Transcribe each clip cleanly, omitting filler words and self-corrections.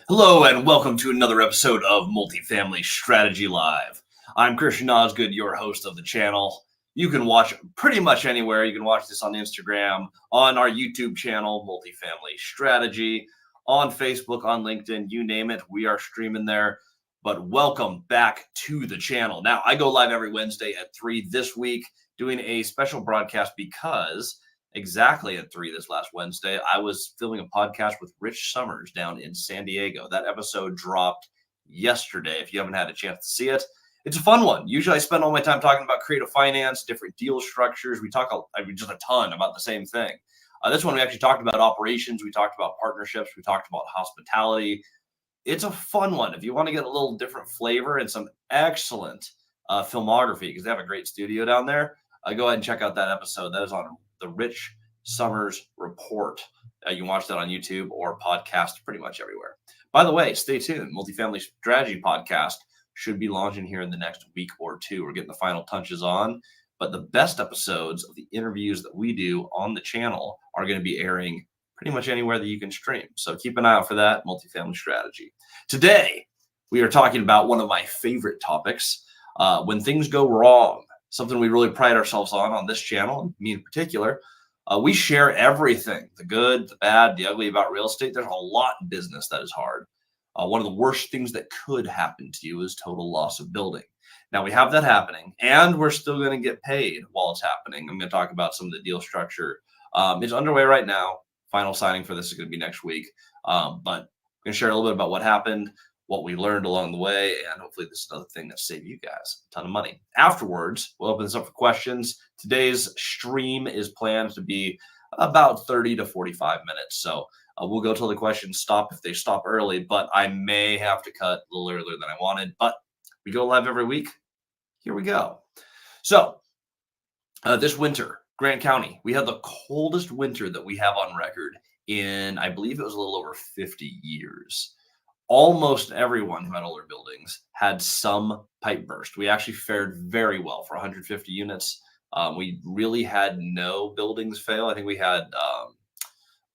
Hello and welcome to another episode of Multifamily Strategy Live. I'm Christian Osgood, your host of the channel. You can watch pretty much anywhere. You can watch this on Instagram, on our YouTube channel, Multifamily Strategy, on Facebook, on LinkedIn, you name it. We are streaming there. But welcome back to the channel. Now, I go live every Wednesday at 3 this week, doing a special broadcast because exactly at 3 this last Wednesday, I was filming a podcast with Rich Summers down in San Diego. That episode dropped yesterday. If you haven't had a chance to see it, it's a fun one. Usually I spend all my time talking about creative finance, different deal structures. We talk just a ton about the same thing. This one, we actually talked about operations. We talked about partnerships. We talked about hospitality. It's a fun one. If you want to get a little different flavor and some excellent filmography, because they have a great studio down there, go ahead and check out that episode. That is on the Rich Summers Report. You can watch that on YouTube or podcast pretty much everywhere. By the way, stay tuned. Multifamily Strategy Podcast should be launching here in the next week or two. We're getting the final touches on, but the best episodes of the interviews that we do on the channel are going to be airing pretty much anywhere that you can stream. So keep an eye out for that, Multifamily Strategy. Today, we are talking about one of my favorite topics, when things go wrong. Something we really pride ourselves on this channel, and me in particular. We share everything, the good, the bad, the ugly about real estate. There's a lot in business that is hard. One of the worst things that could happen to you is total loss of building. Now we have that happening, and we're still going to get paid while it's happening. I'm going to talk about some of the deal structure. It's underway right now. Final signing for this is going to be next week. But I'm going to share a little bit about what happened, what we learned along the way, and hopefully this is another thing that saved you guys a ton of money. Afterwards, we'll open this up for questions. Today's stream is planned to be about 30 to 45 minutes. So we'll go till the questions stop if they stop early, but I may have to cut a little earlier than I wanted, but we go live every week. Here we go. So this winter, Grant County, we had the coldest winter that we have on record in, I believe it was a little over 50 years. Almost everyone who had older buildings had some pipe burst. We actually fared very well for 150 units. We really had no buildings fail. I think we had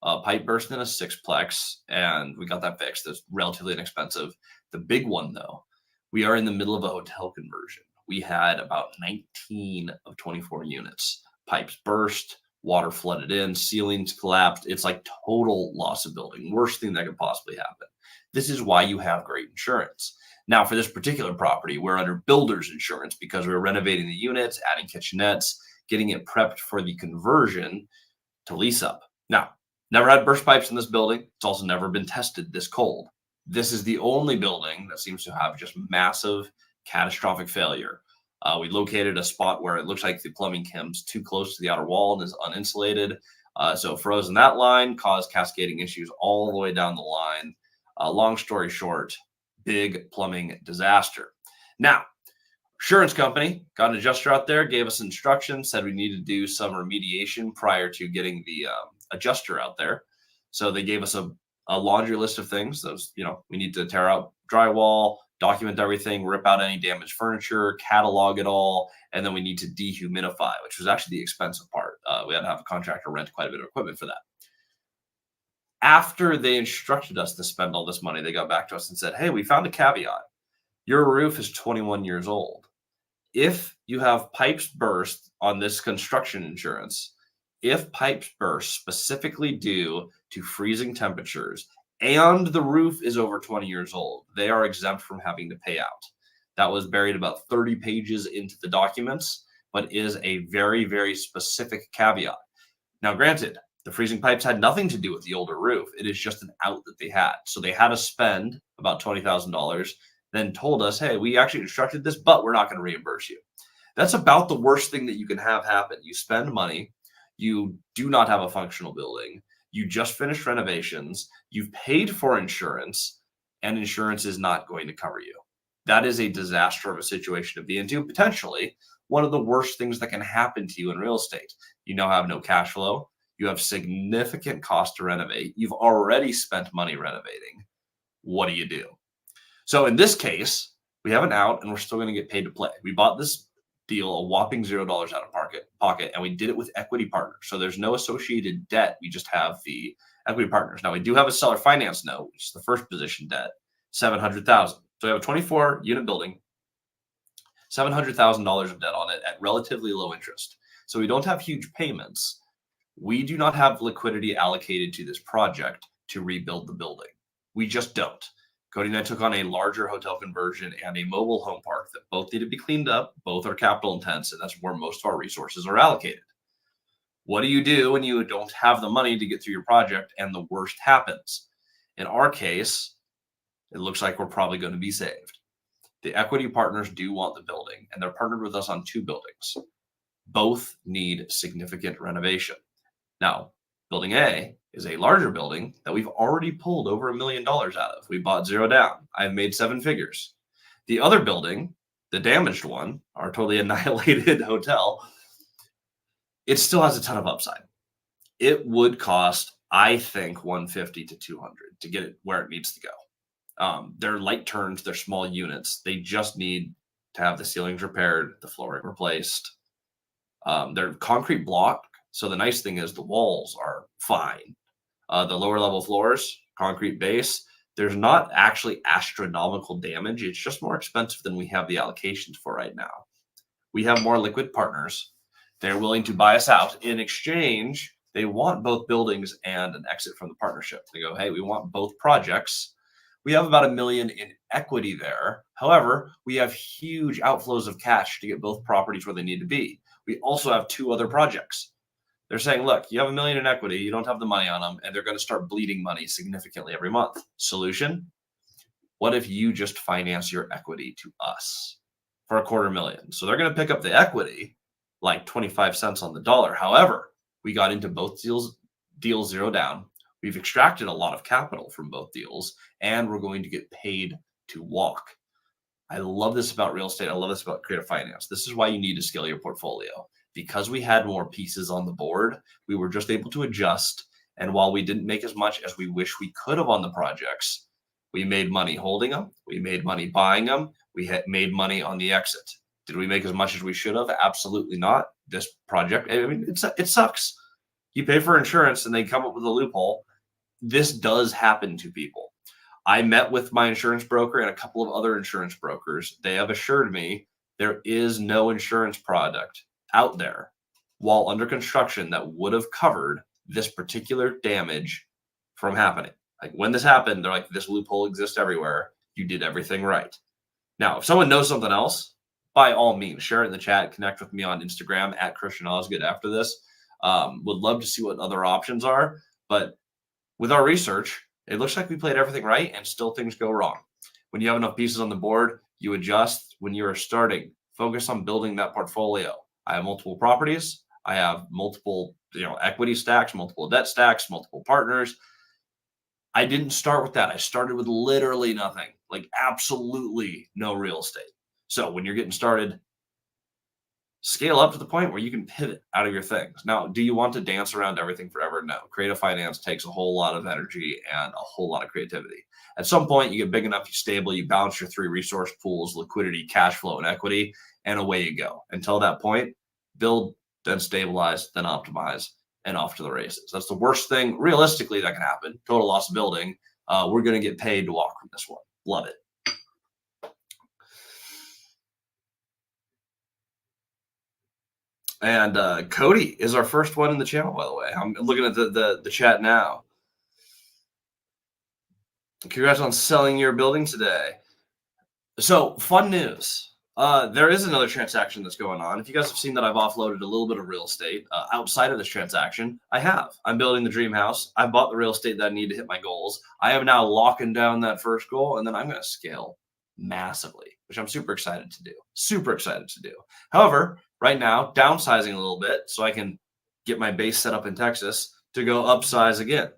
a pipe burst in a sixplex, and we got that fixed. It's relatively inexpensive. The big one, though, we are in the middle of a hotel conversion. We had about 19 of 24 units. Pipes burst, water flooded in, ceilings collapsed. It's like total loss of building. Worst thing that could possibly happen. This is why you have great insurance. Now, for this particular property, we're under builder's insurance because we're renovating the units, adding kitchenettes, getting it prepped for the conversion to lease up. Now, never had burst pipes in this building. It's also never been tested this cold. This is the only building that seems to have just massive catastrophic failure. We located a spot where it looks like the plumbing comes too close to the outer wall and is uninsulated. So it froze in that line, caused cascading issues all the way down the line. Long story short, big plumbing disaster. Now, insurance company got an adjuster out there, gave us instructions, said we needed to do some remediation prior to getting the adjuster out there. So they gave us a laundry list of things. Those, we need to tear out drywall, document everything, rip out any damaged furniture, catalog it all, and then we need to dehumidify, which was actually the expensive part. We had to have a contractor rent quite a bit of equipment for that. After they instructed us to spend all this money, they got back to us and said, hey, we found a caveat. Your roof is 21 years old. If you have pipes burst on this construction insurance, if pipes burst specifically due to freezing temperatures and the roof is over 20 years old, they are exempt from having to pay out. That was buried about 30 pages into the documents, but is a very, very specific caveat. Now, granted, the freezing pipes had nothing to do with the older roof. It is just an out that they had. So they had to spend about $20,000, then told us, hey, we actually instructed this, but we're not going to reimburse you. That's about the worst thing that you can have happen. You spend money, you do not have a functional building, you just finished renovations, you've paid for insurance, and insurance is not going to cover you. That is a disaster of a situation to be into, potentially one of the worst things that can happen to you in real estate. You now have no cash flow, you have significant cost to renovate, you've already spent money renovating. What do you do? So in this case, we have an out and we're still going to get paid to play. We bought this deal a whopping $0 out of pocket, and we did it with equity partners. So there's no associated debt. We just have the equity partners. Now we do have a seller finance note, which is the first position debt, $700,000. So we have a 24 unit building, $700,000 of debt on it at relatively low interest. So we don't have huge payments. We do not have liquidity allocated to this project to rebuild the building. We just don't. Cody and I took on a larger hotel conversion and a mobile home park that both need to be cleaned up. Both are capital intense, and that's where most of our resources are allocated. What do you do when you don't have the money to get through your project and the worst happens? In our case, it looks like we're probably going to be saved. The equity partners do want the building, and they're partnered with us on 2 buildings. Both need significant renovation. Now, building A is a larger building that we've already pulled over $1 million out of. We bought 0 down. I've made 7 figures. The other building, the damaged one, our totally annihilated hotel, it still has a ton of upside. It would cost, I think, 150 to 200 to get it where it needs to go. They're light turns, they're small units. They just need to have the ceilings repaired, the flooring replaced. They're concrete block. So the nice thing is the walls are fine. The lower level floors, concrete base, there's not actually astronomical damage. It's just more expensive than we have the allocations for right now. We have more liquid partners. They're willing to buy us out. In exchange, they want both buildings and an exit from the partnership. They go, hey, we want both projects. We have about $1 million in equity there. However, we have huge outflows of cash to get both properties where they need to be. We also have 2 other projects. They're saying, look, you have $1 million in equity, you don't have the money on them, and they're going to start bleeding money significantly every month. Solution? What if you just finance your equity to us for $250,000? So they're going to pick up the equity like 25 cents on the dollar. However, we got into both deals 0 down. We've extracted a lot of capital from both deals, and we're going to get paid to walk. I love this about real estate. I love this about creative finance. This is why you need to scale your portfolio. Because we had more pieces on the board, we were just able to adjust. And while we didn't make as much as we wish we could have on the projects, we made money holding them. We made money buying them. We had made money on the exit. Did we make as much as we should have? Absolutely not. This project, I mean, it sucks. You pay for insurance and they come up with a loophole. This does happen to people. I met with my insurance broker and a couple of other insurance brokers. They have assured me there is no insurance product out there while under construction that would have covered this particular damage from happening. Like when this happened, they're like, this loophole exists everywhere. You did everything right. Now, if someone knows something else, by all means, share it in the chat. Connect with me on Instagram at Christian Osgood after this. Would love to see what other options are. But with our research, it looks like we played everything right and still things go wrong. When you have enough pieces on the board, you adjust. When you're starting, focus on building that portfolio. I have multiple properties. I have multiple, equity stacks, multiple debt stacks, multiple partners. I didn't start with that. I started with literally nothing, like absolutely no real estate. So when you're getting started, scale up to the point where you can pivot out of your things. Now, do you want to dance around everything forever? No. Creative finance takes a whole lot of energy and a whole lot of creativity. At some point, you get big enough, you stable, you balance your 3 resource pools, liquidity, cash flow, and equity, and away you go. Until that point, build, then stabilize, then optimize, and off to the races. That's the worst thing realistically that can happen. Total loss of building. We're going to get paid to walk from this one. Love it. And Cody is our first one in the channel, by the way. I'm looking at the chat now. Congrats on selling your building today. So fun news. There is another transaction that's going on. If you guys have seen that I've offloaded a little bit of real estate outside of this transaction, I have. I'm building the dream house. I bought the real estate that I need to hit my goals. I am now locking down that first goal, and then I'm going to scale massively, which I'm super excited to do. Super excited to do. However, right now, downsizing a little bit so I can get my base set up in Texas to go upsize again.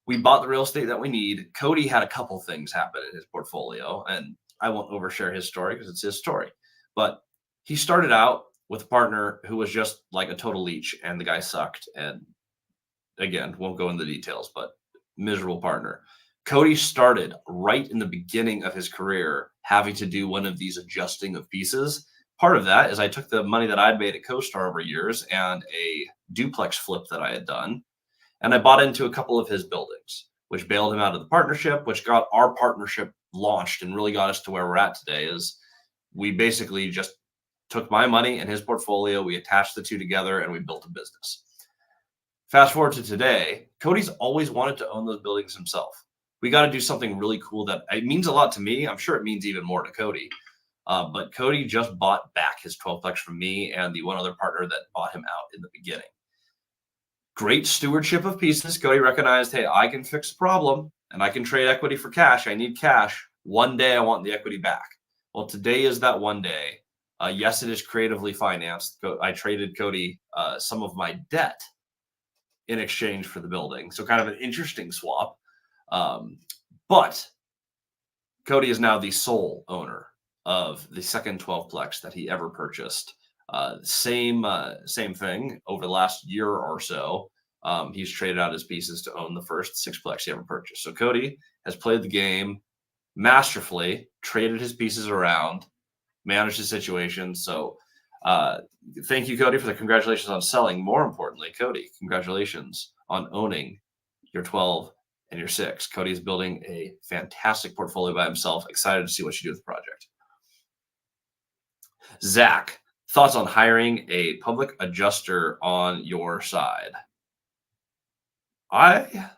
We bought the real estate that we need. Cody had a couple things happen in his portfolio, and I won't overshare his story because it's his story. But he started out with a partner who was just like a total leech, and the guy sucked. And again, won't go into the details, but miserable partner. Cody started right in the beginning of his career having to do one of these adjusting of pieces. Part of that is I took the money that I'd made at CoStar over years and a duplex flip that I had done, and I bought into a couple of his buildings, which bailed him out of the partnership, which got our partnership launched and really got us to where we're at today. Is we basically just took my money and his portfolio, we attached the two together, and we built a business. Fast forward to today, Cody's always wanted to own those buildings himself. We got to do something really cool that it means a lot to me. I'm sure it means even more to Cody. But Cody just bought back his 12plex from me and the one other partner that bought him out in the beginning. Great stewardship of pieces. Cody recognized, hey, I can fix a problem and I can trade equity for cash. I need cash. One day I want the equity back. Well, today is that one day. Yes, it is creatively financed. I traded Cody some of my debt in exchange for the building. So kind of an interesting swap. But Cody is now the sole owner of the second 12plex that he ever purchased. Same thing over the last year or so. He's traded out his pieces to own the first 6plex he ever purchased. So Cody has played the game masterfully, traded his pieces around, managed the situation. So thank you, Cody, for the congratulations on selling. More importantly, Cody, congratulations on owning your 12 and your 6. Cody's building a fantastic portfolio by himself. Excited to see what you do with the project. Zach, thoughts on hiring a public adjuster on your side? I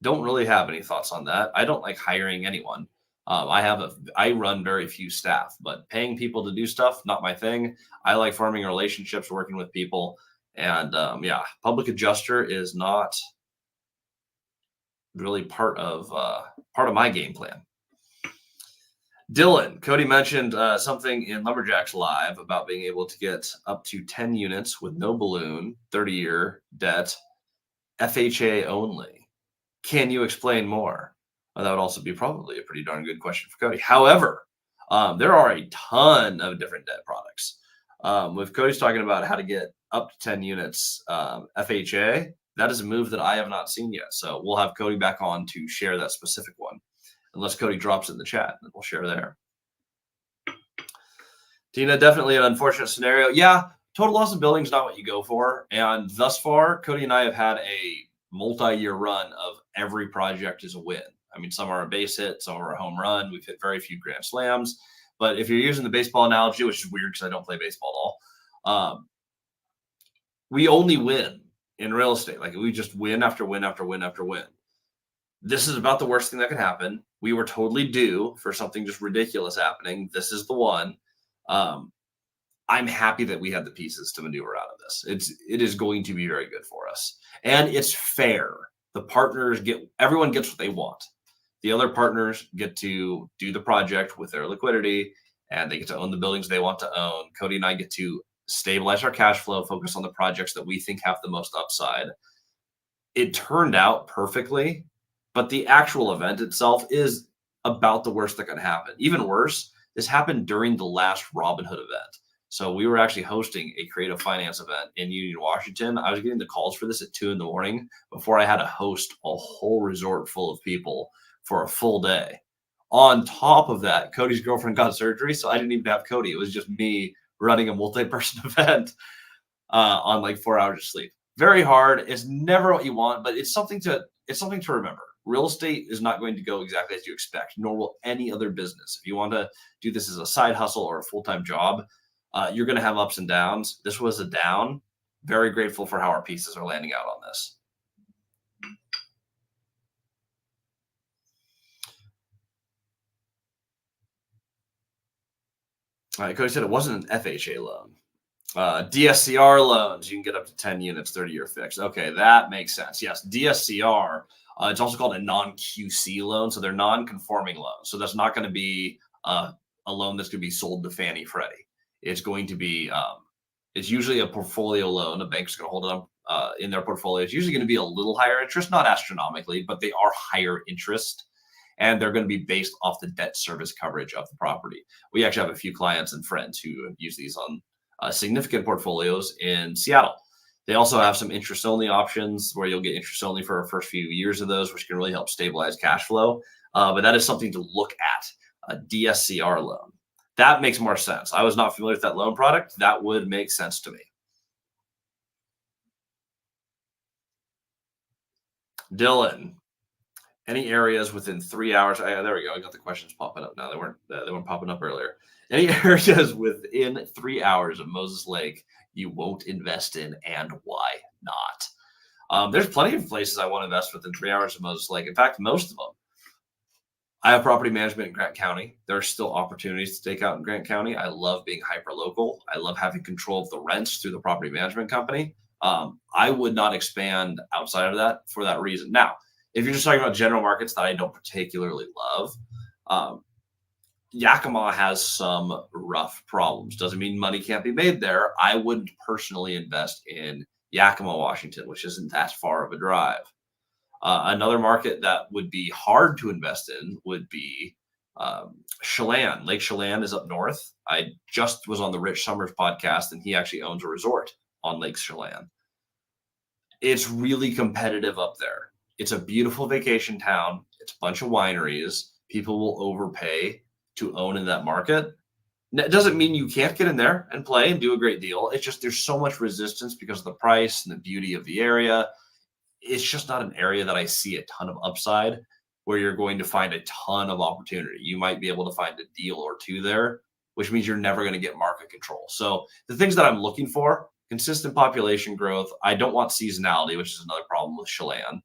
don't really have any thoughts on that. I don't like hiring anyone. I run very few staff, but paying people to do stuff, not my thing. I like forming relationships, working with people, and public adjuster is not really part of my game plan. Dylan, Cody mentioned something in Lumberjacks Live about being able to get up to 10 units with no balloon, 30-year debt, FHA only. Can you explain more? Well, that would also be probably a pretty darn good question for Cody. However, there are a ton of different debt products. If Cody's talking about how to get up to 10 units FHA, that is a move that I have not seen yet. So we'll have Cody back on to share that specific one. Unless Cody drops it in the chat, then we'll share there. Tina, definitely an unfortunate scenario. Yeah, total loss of building is not what you go for. And thus far, Cody and I have had a multi-year run of every project is a win. I mean, some are a base hit, some are a home run. We've hit very few grand slams. But if you're using the baseball analogy, which is weird because I don't play baseball at all, we only win in real estate. Like we just win after win after win after win. This is about the worst thing that could happen. We were totally due for something just ridiculous happening. This is the one. I'm happy that we had the pieces to maneuver out of this. It is going to be very good for us. And it's fair. The partners everyone gets what they want. The other partners get to do the project with their liquidity, and they get to own the buildings they want to own. Cody and I get to stabilize our cash flow, focus on the projects that we think have the most upside. It turned out perfectly. But the actual event itself is about the worst that can happen. Even worse, this happened during the last Robinhood event. So we were actually hosting a creative finance event in Union, Washington. I was getting the calls for this at 2 a.m. before I had to host a whole resort full of people for a full day. On top of that, Cody's girlfriend got surgery, so I didn't even have Cody. It was just me running a multi-person event on like 4 hours of sleep. Very hard. It's never what you want, but it's something to remember. Real estate is not going to go exactly as you expect, nor will any other business. If you want to do this as a side hustle or a full-time job, you're going to have ups and downs. This was a down. Very grateful for how our pieces are landing out on this. All right, Cody said it wasn't an FHA loan. DSCR loans, you can get up to 10 units, 30-year fixed. Okay, that makes sense. Yes, DSCR. It's also called a non-QC loan, so they're non-conforming loans. So that's not going to be a loan that's going to be sold to Fannie Freddie. It's going to be it's usually a portfolio loan. A bank's going to hold it up in their portfolio. It's usually going to be a little higher interest, not astronomically, but they are higher interest, and they're going to be based off the debt service coverage of the property. We actually have a few clients and friends who have used these on significant portfolios in Seattle. They also have some interest only options where you'll get interest only for the first few years of those, which can really help stabilize cash flow. But that is something to look at, a DSCR loan. That makes more sense. I was not familiar with that loan product. That would make sense to me. Dylan, any areas within 3 hours? There we go. I got the questions popping up now. They weren't popping up earlier. Any areas within 3 hours of Moses Lake you won't invest in, and why not? There's plenty of places I want to invest within 3 hours of Moses Lake. In fact, most of them. I have property management in Grant County. There are still opportunities to take out in Grant County. I love being hyper local. I love having control of the rents through the property management company. I would not expand outside of that for that reason. Now, if you're just talking about general markets that I don't particularly love, um, Yakima has some rough problems. Doesn't mean money can't be made there. I wouldn't personally invest in Yakima, Washington, which isn't that far of a drive. Another market that would be hard to invest in would be Chelan. Lake Chelan is up north. I just was on the Rich Summers podcast, and he actually owns a resort on Lake Chelan. It's really competitive up there. It's a beautiful vacation town. It's a bunch of wineries. People will overpay to own in that market. It doesn't mean you can't get in there and play and do a great deal. It's just there's so much resistance because of the price and the beauty of the area. It's just not an area that I see a ton of upside where you're going to find a ton of opportunity. You might be able to find a deal or two there, which means you're never going to get market control. So the things that I'm looking for, consistent population growth. I don't want seasonality, which is another problem with Chelan.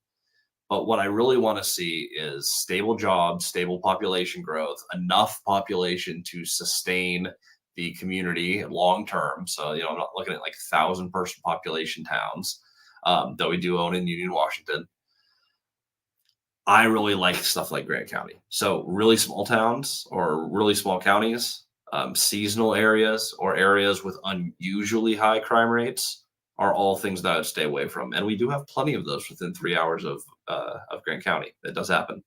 But what I really want to see is stable jobs, stable population growth, enough population to sustain the community long term. So, I'm not looking at like 1,000-person population towns, though we do own in Union, Washington. I really like stuff like Grant County. So really small towns or really small counties, seasonal areas or areas with unusually high crime rates are all things that I would stay away from. And we do have plenty of those within 3 hours of Grant County. That does happen.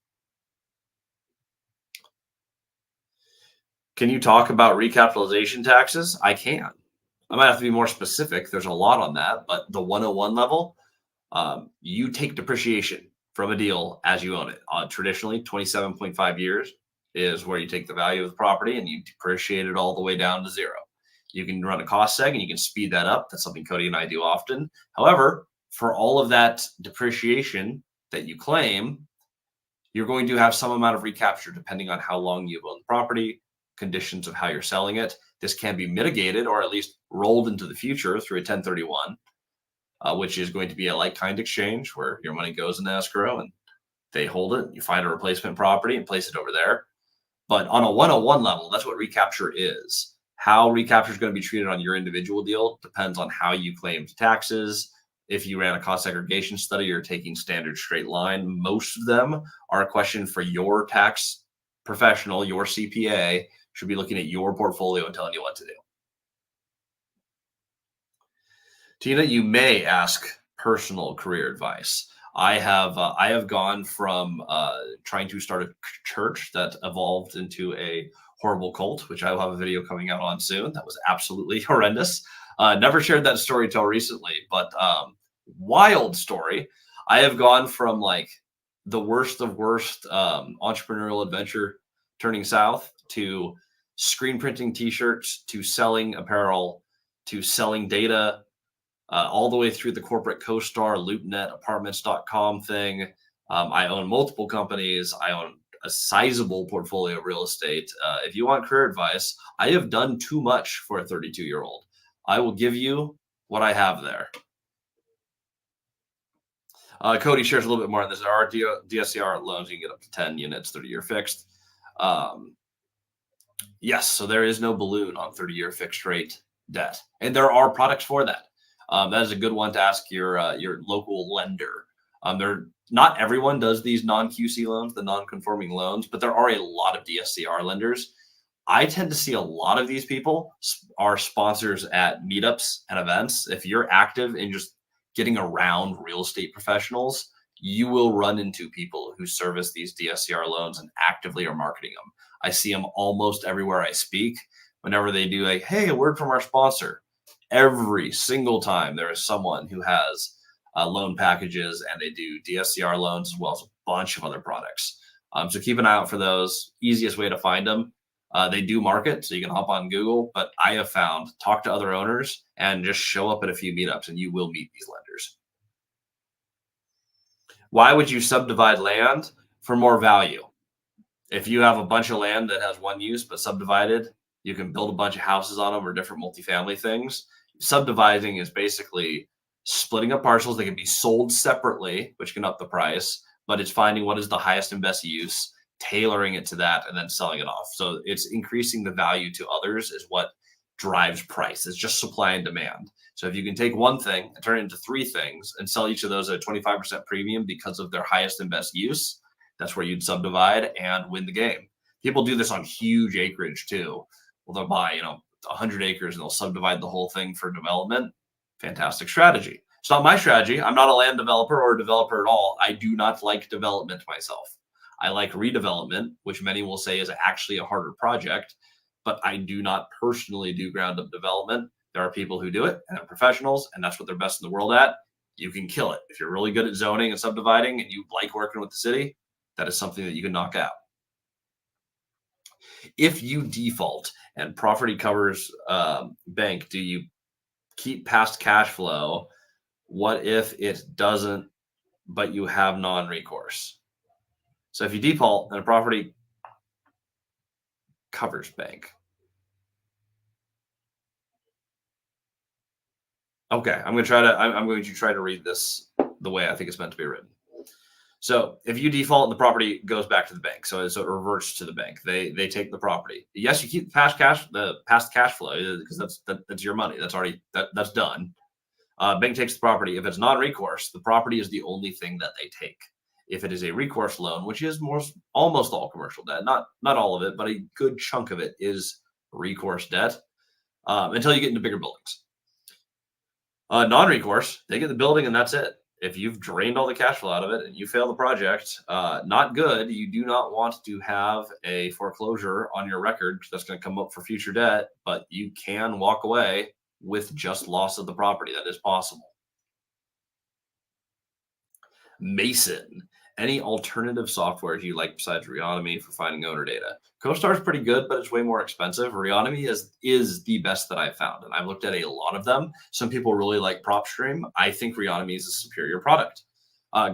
Can you talk about recapitalization taxes? I can. I might have to be more specific. There's a lot on that, but the 101 level, you take depreciation from a deal as you own it. Traditionally, 27.5 years is where you take the value of the property and you depreciate it all the way down to zero. You can run a cost seg and you can speed that up. That's something Cody and I do often. However, for all of that depreciation that you claim, you're going to have some amount of recapture depending on how long you've owned the property, conditions of how you're selling it. This can be mitigated or at least rolled into the future through a 1031, which is going to be a like-kind exchange where your money goes in escrow and they hold it. You find a replacement property and place it over there. But on a 101 level, that's what recapture is. How recapture is going to be treated on your individual deal depends on how you claimed taxes. If you ran a cost segregation study or taking standard straight line, most of them are a question for your tax professional, your CPA should be looking at your portfolio and telling you what to do. Tina, you may ask personal career advice. I have gone from trying to start a church that evolved into a horrible cult, which I will have a video coming out on soon. That was absolutely horrendous. Never shared that story till recently, but wild story. I have gone from like the worst of worst entrepreneurial adventure turning south to screen printing t-shirts to selling apparel to selling data all the way through the corporate CoStar, LoopNet, apartments.com thing. I own multiple companies. I own a sizable portfolio of real estate. If you want career advice, I have done too much for a 32-year-old. I will give you what I have there. Cody shares a little bit more on this. There are DSCR loans. You can get up to 10 units, 30-year fixed. Yes, so there is no balloon on 30-year fixed rate debt. And there are products for that. That is a good one to ask your local lender. They're not everyone does these non-QC loans, the non-conforming loans, but there are a lot of DSCR lenders. I tend to see a lot of these people are sponsors at meetups and events. If you're active in just getting around real estate professionals, you will run into people who service these DSCR loans and actively are marketing them. I see them almost everywhere I speak. Whenever they do, like, hey, a word from our sponsor, every single time there is someone who has loan packages and they do DSCR loans as well as a bunch of other products. So keep an eye out for those. Easiest way to find them. They do market, so you can hop on Google, but I have found talk to other owners and just show up at a few meetups and you will meet these lenders. Why would you subdivide land? For more value. If you have a bunch of land that has one use but subdivided, you can build a bunch of houses on them or different multifamily things. Subdividing is basically splitting up parcels that can be sold separately, which can up the price, but it's finding what is the highest and best use, tailoring it to that, and then selling it off. So it's increasing the value to others is what drives price. It's just supply and demand. So if you can take one thing and turn it into three things and sell each of those at a 25% premium because of their highest and best use, that's where you'd subdivide and win the game. People do this on huge acreage too. Well, they'll buy, 100 acres and they'll subdivide the whole thing for development. Fantastic strategy. It's not my strategy. I'm not a land developer or a developer at all. I do not like development myself. I like redevelopment, which many will say is actually a harder project, but I do not personally do ground up development. There are people who do it and are professionals, and that's what they're best in the world at. You can kill it. If you're really good at zoning and subdividing and you like working with the city, that is something that you can knock out. If you default and property covers bank, do you keep past cash flow? What if it doesn't, but you have non-recourse? So if you default and a property covers bank. Okay, I'm going to try to read this the way I think it's meant to be written. So if you default and the property goes back to the bank, so it reverts to the bank. They take the property. Yes, you keep the past cash flow because that's your money. That's done. Bank takes the property. If it's non-recourse, the property is the only thing that they take. If it is a recourse loan, which is almost all commercial debt, not all of it, but a good chunk of it is recourse debt until you get into bigger buildings. Non-recourse, they get the building and that's it. If you've drained all the cash flow out of it and you fail the project, not good. You do not want to have a foreclosure on your record that's going to come up for future debt, but you can walk away with just loss of the property. That is possible. Mason, any alternative software you like besides Reonomy for finding owner data? CoStar is pretty good, but it's way more expensive. Reonomy is the best that I've found, and I've looked at a lot of them. Some people really like PropStream. I think Reonomy is a superior product.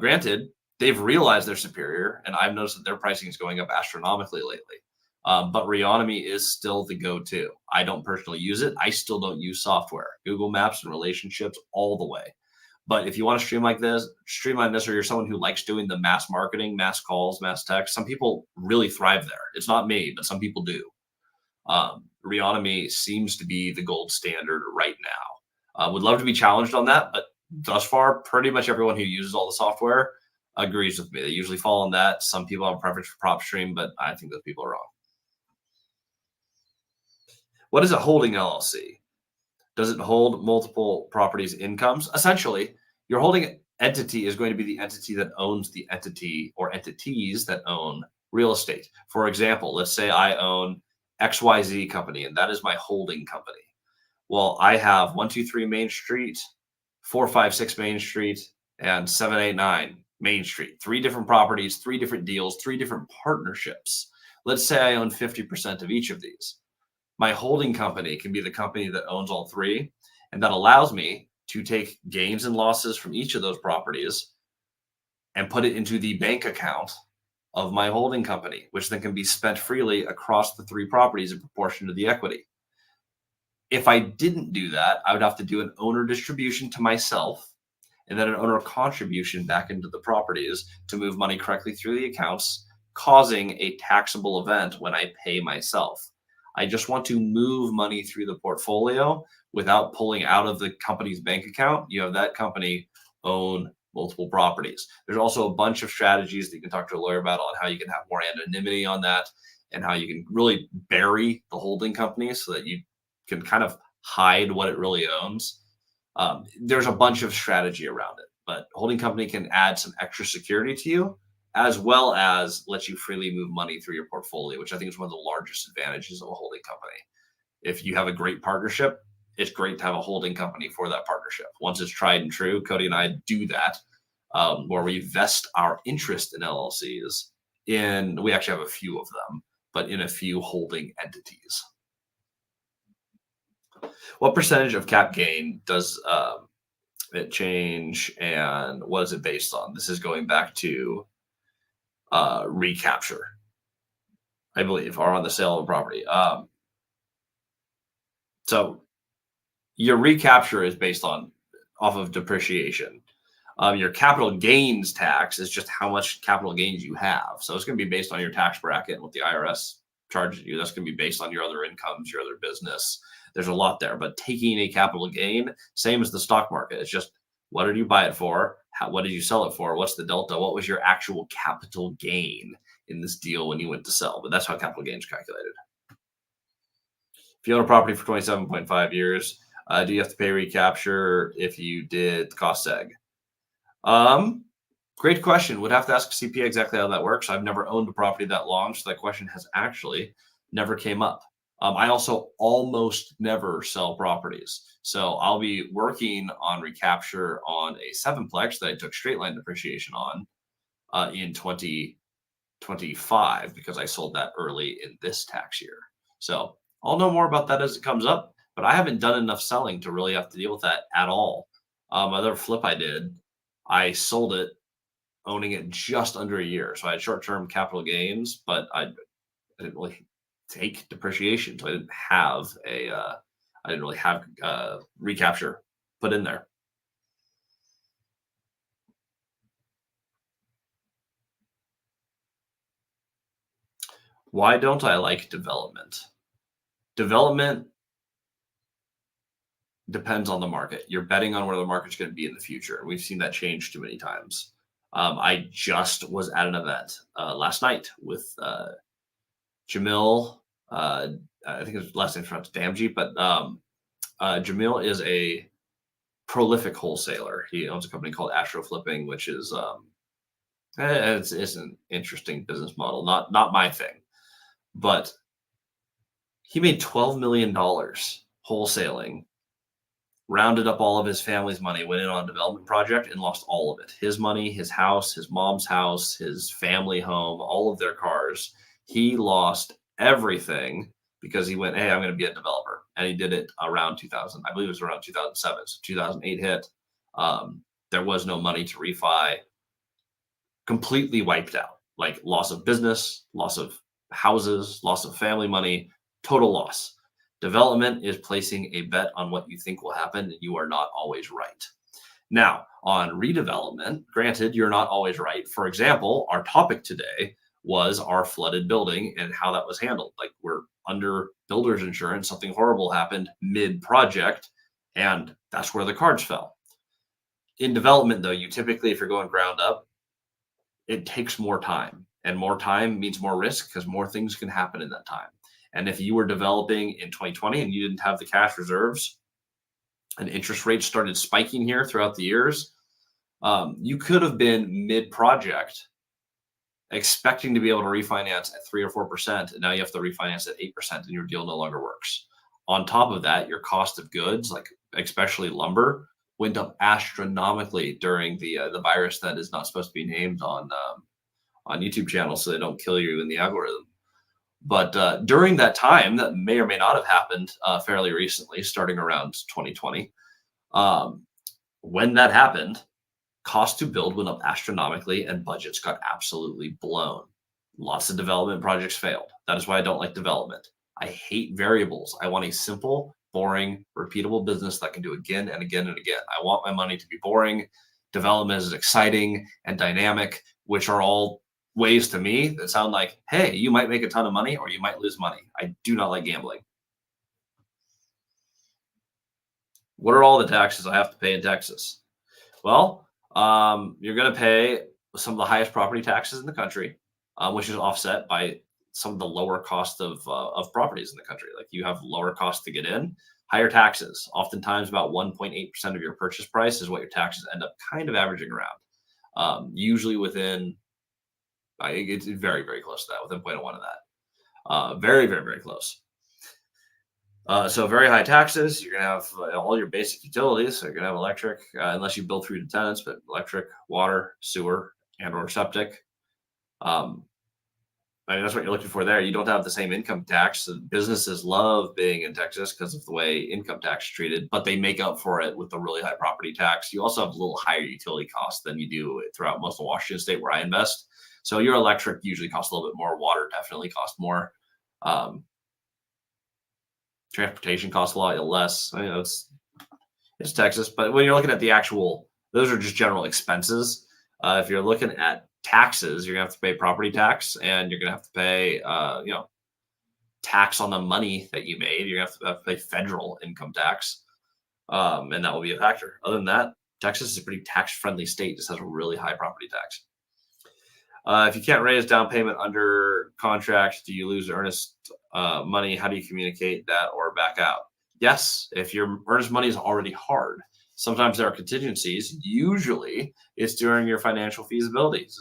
Granted, they've realized they're superior, and I've noticed that their pricing is going up astronomically lately. But Reonomy is still the go-to. I don't personally use it. I still don't use software. Google Maps and relationships all the way. But if you want to streamline this, or you're someone who likes doing the mass marketing, mass calls, mass text, some people really thrive there. It's not me, but some people do. Reonomy seems to be the gold standard right now. Would love to be challenged on that, but thus far, pretty much everyone who uses all the software agrees with me. They usually fall on that. Some people have a preference for PropStream, but I think those people are wrong. What is a holding LLC? Does it hold multiple properties' incomes? Essentially, your holding entity is going to be the entity that owns the entity or entities that own real estate. For example, let's say I own XYZ company, and that is my holding company. Well, I have 123 Main Street, 456 Main Street, and 789 Main Street. 3 different properties, 3 different deals, 3 different partnerships. Let's say I own 50% of each of these. My holding company can be the company that owns all 3, and that allows me to take gains and losses from each of those properties and put it into the bank account of my holding company, which then can be spent freely across the 3 properties in proportion to the equity. If I didn't do that, I would have to do an owner distribution to myself and then an owner contribution back into the properties to move money correctly through the accounts, causing a taxable event when I pay myself. I just want to move money through the portfolio without pulling out of the company's bank account. You have that company own multiple properties. There's also a bunch of strategies that you can talk to a lawyer about on how you can have more anonymity on that and how you can really bury the holding company so that you can kind of hide what it really owns. There's a bunch of strategy around it, but holding company can add some extra security to you as well as let you freely move money through your portfolio, which I think is one of the largest advantages of a holding company. If you have a great partnership, it's great to have a holding company for that partnership. Once it's tried and true, Cody and I do that, where we vest our interest in LLCs. We actually have a few of them, but in a few holding entities. What percentage of cap gain does it change, and what is it based on? This is going back to recapture, I believe, or on the sale of a property. So your recapture is based on off of depreciation. Your capital gains tax is just how much capital gains you have. So it's going to be based on your tax bracket and what the IRS charges you. That's going to be based on your other incomes, your other business. There's a lot there. But taking a capital gain, same as the stock market. It's just what did you buy it for? What did you sell it for? What's the delta? What was your actual capital gain in this deal when you went to sell? But that's how capital gain is calculated. If you own a property for 27.5 years, do you have to pay recapture if you did cost seg? Great question. Would have to ask CPA exactly how that works. I've never owned a property that long, so that question has actually never came up. I also almost never sell properties. So I'll be working on recapture on a sevenplex that I took straight line depreciation on in 2025 because I sold that early in this tax year. So I'll know more about that as it comes up, but I haven't done enough selling to really have to deal with that at all. Other flip I did, I sold it owning it just under a year. So I had short-term capital gains, but I didn't really take depreciation. So I didn't really have recapture put in there. Why don't I like development? Development depends on the market. You're betting on where the market's going to be in the future. We've seen that change too many times. I just was at an event last night with Jamil. I think his last name's pronounced Damji, but Jamil is a prolific wholesaler. He owns a company called Astro Flipping, which is it's an interesting business model. Not my thing, but he made $12 million wholesaling, rounded up all of his family's money, went in on a development project and lost all of it. His money, his house, his mom's house, his family home, all of their cars. He lost everything because he went, hey, I'm going to be a developer. And he did it around 2000. I believe it was around 2007. So 2008 hit. There was no money to refi. Completely wiped out. Like loss of business, loss of houses, loss of family money, total loss. Development is placing a bet on what you think will happen, and you are not always right. Now, on redevelopment, granted, you're not always right. For example, our topic today was our flooded building and how that was handled. Like we're under builder's insurance, something horrible happened mid-project, and that's where the cards fell. In development, though, you typically, if you're going ground up, it takes more time, and more time means more risk because more things can happen in that time. And if you were developing in 2020 and you didn't have the cash reserves and interest rates started spiking here throughout the years, you could have been mid-project expecting to be able to refinance at 3 or 4%. And now you have to refinance at 8% and your deal no longer works. On top of that, your cost of goods, like especially lumber, went up astronomically during the virus that is not supposed to be named on YouTube channels so they don't kill you in the algorithm. But during that time, that may or may not have happened fairly recently, starting around 2020. When that happened, cost to build went up astronomically and budgets got absolutely blown. Lots of development projects failed. That is why I don't like development. I hate variables. I want a simple, boring, repeatable business that can do again and again and again. I want my money to be boring. Development is exciting and dynamic, which are all ways to me that sound like, hey, you might make a ton of money or you might lose money. I do not like gambling. What are all the taxes I have to pay in Texas? Well, You're going to pay some of the highest property taxes in the country, which is offset by some of the lower cost of properties in the country. Like you have lower cost to get in, higher taxes. Oftentimes, about 1.8% of your purchase price is what your taxes end up kind of averaging around. Usually within, it's very, very close to that, within 0.1 of that. Very, very, very close. So very high taxes. You're gonna have all your basic utilities. So you're gonna have electric, unless you build through to tenants, but electric, water, sewer, and/or septic. Um, I mean, that's what you're looking for there. You don't have the same income tax. Businesses love being in Texas because of the way income tax is treated, but they make up for it with the really high property tax. You also have a little higher utility costs than you do throughout most of Washington State, where I invest. So your electric usually costs a little bit more. Water definitely costs more. Um, Transportation costs a lot less. I mean, it's Texas, but when you're looking at the actual, those are just general expenses. If you're looking at taxes, you're gonna have to pay property tax, and you're gonna have to pay, tax on the money that you made. You're gonna have to pay federal income tax, and that will be a factor. Other than that, Texas is a pretty tax-friendly state. Just has a really high property tax. If you can't raise down payment under contract, do you lose earnest money? How do you communicate that or back out? Yes, if your earnest money is already hard. Sometimes there are contingencies. Usually it's during your financial feasibilities.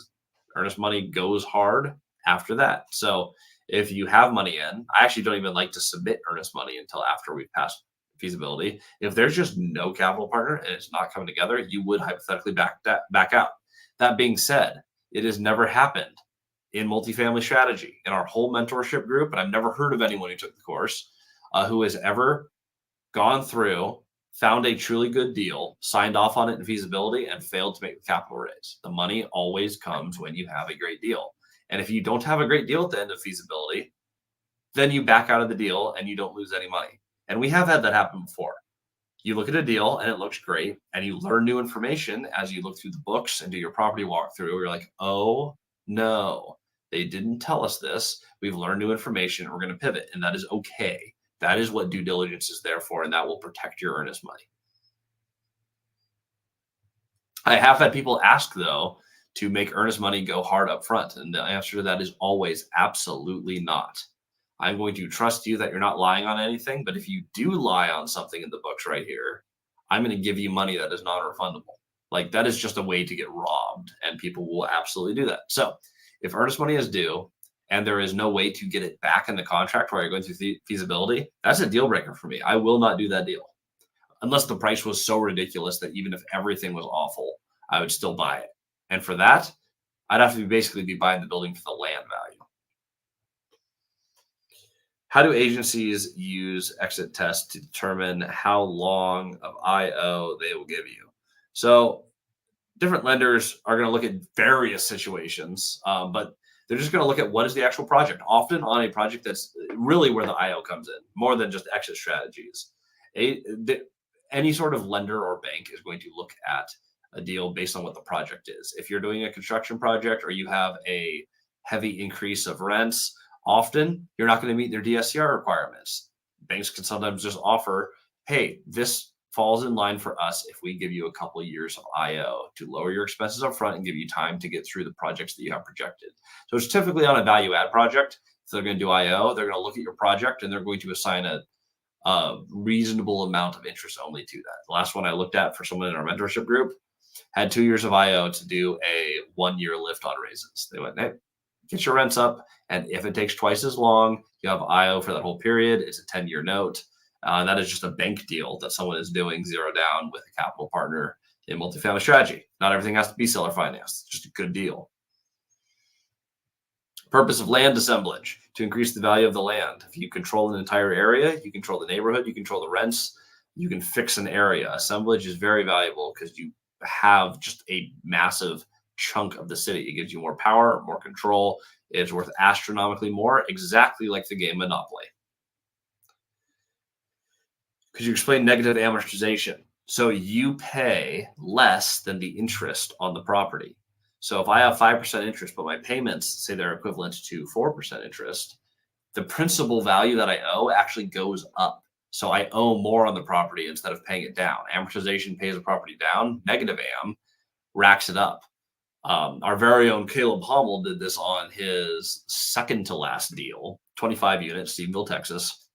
Earnest money goes hard after that. So if you have money in, I actually don't even like to submit earnest money until after we've passed feasibility. If there's just no capital partner and it's not coming together, you would hypothetically back out. That being said, it has never happened in multifamily strategy in our whole mentorship group, and I've never heard of anyone who took the course who has ever gone through, found a truly good deal, signed off on it in feasibility, and failed to make the capital raise. The money always comes when you have a great deal. And if you don't have a great deal at the end of feasibility, then you back out of the deal and you don't lose any money. And we have had that happen before. You look at a deal and it looks great, and you learn new information as you look through the books and do your property walkthrough. You're like, oh no, they didn't tell us this. We've learned new information. We're going to pivot, and that is okay. That is what due diligence is there for, and that will protect your earnest money. I have had people ask, though, to make earnest money go hard up front, and the answer to that is always absolutely not. I'm going to trust you that you're not lying on anything, but if you do lie on something in the books right here, I'm going to give you money that is non-refundable. Like that is just a way to get robbed, and people will absolutely do that. So if earnest money is due and there is no way to get it back in the contract while you're going through feasibility, that's a deal breaker for me. I will not do that deal unless the price was so ridiculous that even if everything was awful, I would still buy it. And for that, I'd have to basically be buying the building for the land value. How do agencies use exit tests to determine how long of IO they will give you? So different lenders are going to look at various situations, but they're just going to look at what is the actual project. Often on a project that's really where the IO comes in, more than just exit strategies. Any sort of lender or bank is going to look at a deal based on what the project is. If you're doing a construction project or you have a heavy increase of rents, often you're not going to meet their DSCR requirements. Banks can sometimes just offer, hey, this falls in line for us if we give you a couple of years of IO to lower your expenses up front and give you time to get through the projects that you have projected. So it's typically on a value add project. If they're going to do IO, they're going to look at your project and they're going to assign a reasonable amount of interest only to that. The last one I looked at for someone in our mentorship group had 2 years of IO to do a 1 year lift on raises. They went, hey, get your rents up. And if it takes twice as long, you have IO for that whole period. It's a 10-year note. And that is just a bank deal that someone is doing zero down with a capital partner in multifamily strategy. Not everything has to be seller finance. It's just a good deal. Purpose of land assemblage, to increase the value of the land. If you control an entire area, you control the neighborhood, you control the rents, you can fix an area. Assemblage is very valuable because you have just a massive chunk of the city. It gives you more power, more control. It's worth astronomically more, exactly like the game Monopoly. Could you explain negative amortization? So you pay less than the interest on the property. So if I have 5% interest, but my payments say they're equivalent to 4% interest, the principal value that I owe actually goes up. So I owe more on the property instead of paying it down. Amortization pays the property down, negative am. racks it up. Our very own Caleb Hummel did this on his second to last deal, 25 units, Stephenville, Texas.